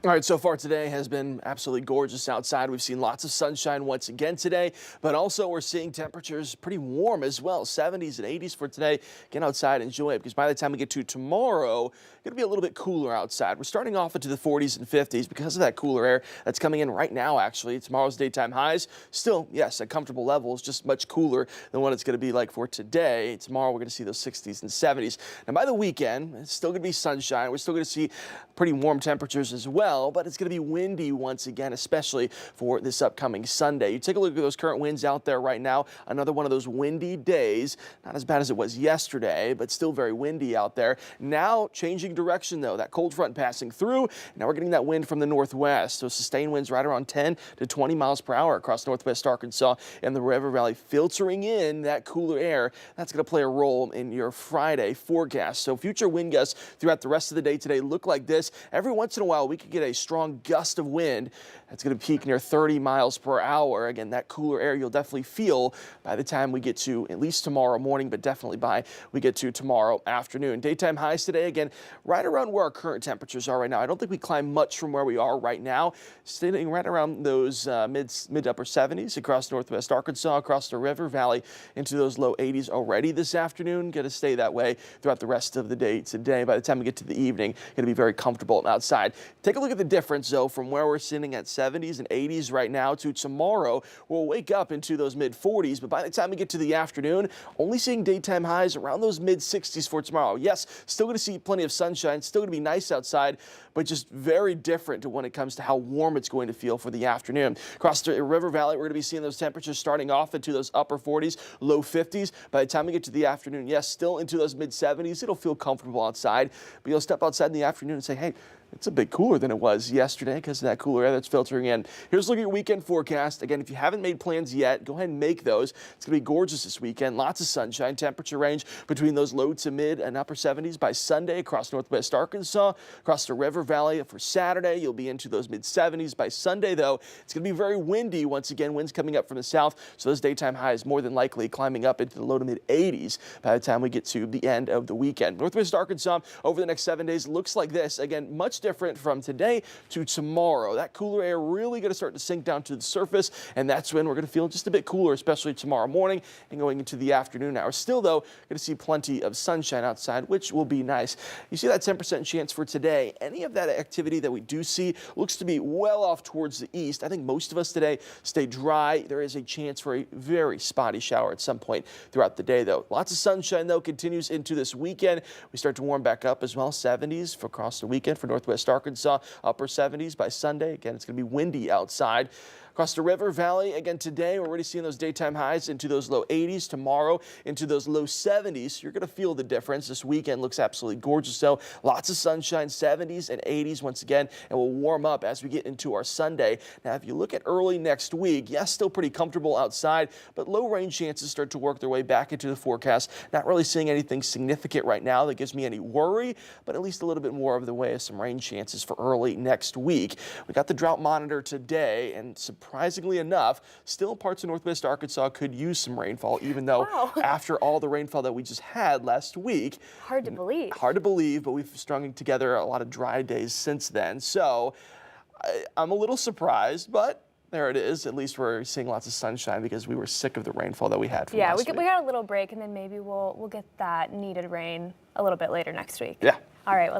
All right, so far today has been absolutely gorgeous outside. We've seen lots of sunshine once again today, but also we're seeing temperatures pretty warm as well. 70s and 80s for today. Get outside, enjoy it, because by the time we get to tomorrow, it's going to be a little bit cooler outside. We're starting off into the 40s and 50s because of that cooler air that's coming in right now, actually. Tomorrow's daytime highs, still, yes, at comfortable levels, just much cooler than what it's going to be like for today. Tomorrow, we're going to see those 60s and 70s. Now, by the weekend, it's still going to be sunshine. We're still going to see pretty warm temperatures as well, but it's going to be windy once again, especially for this upcoming Sunday. You take a look at those current winds out there right now. Another one of those windy days. Not as bad as it was yesterday, but still very windy out there. Now changing direction, though. That cold front passing through. Now we're getting that wind from the northwest. So sustained winds right around 10 to 20 miles per hour across northwest Arkansas and the River Valley, filtering in that cooler air. That's going to play a role in your Friday forecast. So future wind gusts throughout the rest of the day today look like this. Every once in a while, we could get a strong gust of wind that's going to peak near 30 miles per hour. Again, that cooler air you'll definitely feel by the time we get to at least tomorrow morning, but definitely by we get to tomorrow afternoon. Daytime highs today, again, right around where our current temperatures are right now. I don't think we climb much from where we are right now, sitting right around those mid to upper 70s across northwest Arkansas, across the River Valley, into those low 80s already this afternoon. Going to stay that way throughout the rest of the day today. By the time we get to the evening, going to be very comfortable outside. Take a look at the difference, though, from where we're sitting at 70s and 80s right now to tomorrow. We'll wake up into those mid 40s, but by the time we get to the afternoon, only seeing daytime highs around those mid 60s for tomorrow. Yes, still going to see plenty of sunshine, still going to be nice outside, but just very different when it comes to how warm it's going to feel for the afternoon. Across the River Valley, we're going to be seeing those temperatures starting off into those upper 40s, low 50s. By the time we get to the afternoon, yes, still into those mid 70s. It'll feel comfortable outside, but you'll step outside in the afternoon and say, hey, it's a bit cooler than it was yesterday because of that cooler air that's filtering in. Here's a look at your weekend forecast. Again, if you haven't made plans yet, go ahead and make those. It's going to be gorgeous this weekend. Lots of sunshine. Temperature range between those low to mid and upper 70s by Sunday across northwest Arkansas. Across the River Valley for Saturday, you'll be into those mid 70s. By Sunday, though, it's going to be very windy. Once again, winds coming up from the south, so those daytime highs more than likely climbing up into the low to mid 80s by the time we get to the end of the weekend. Northwest Arkansas over the next 7 days looks like this. Again, much different from today to tomorrow. That cooler air really going to start to sink down to the surface, and that's when we're going to feel just a bit cooler, especially tomorrow morning and going into the afternoon hours. Still, though, going to see plenty of sunshine outside, which will be nice. You see that 10% chance for today. Any of that activity that we do see looks to be well off towards the east. I think most of us today stay dry. There is a chance for a very spotty shower at some point throughout the day, though. Lots of sunshine, though, continues into this weekend. We start to warm back up as well. 70s for across the weekend for northwest Arkansas, upper 70s by Sunday. Again, it's going to be windy outside. Across the River Valley, again today, we're already seeing those daytime highs into those low 80s. Tomorrow into those low 70s. You're going to feel the difference. This weekend looks absolutely gorgeous. So lots of sunshine, 70s and 80s once again, and we'll warm up as we get into our Sunday. Now, if you look at early next week, yes, still pretty comfortable outside, but low rain chances start to work their way back into the forecast. Not really seeing anything significant right now that gives me any worry, but at least a little bit more of the way of some rain chances for early next week. We got the drought monitor today, and surprisingly enough, still parts of northwest Arkansas could use some rainfall, even though after all the rainfall that we just had last week. Hard to believe. Hard to believe, but we've strung together a lot of dry days since then. So I'm a little surprised, but there it is. At least we're seeing lots of sunshine because we were sick of the rainfall that we had from last week. We got a little break, and then maybe we'll get that needed rain a little bit later next week. Yeah. All right. Well.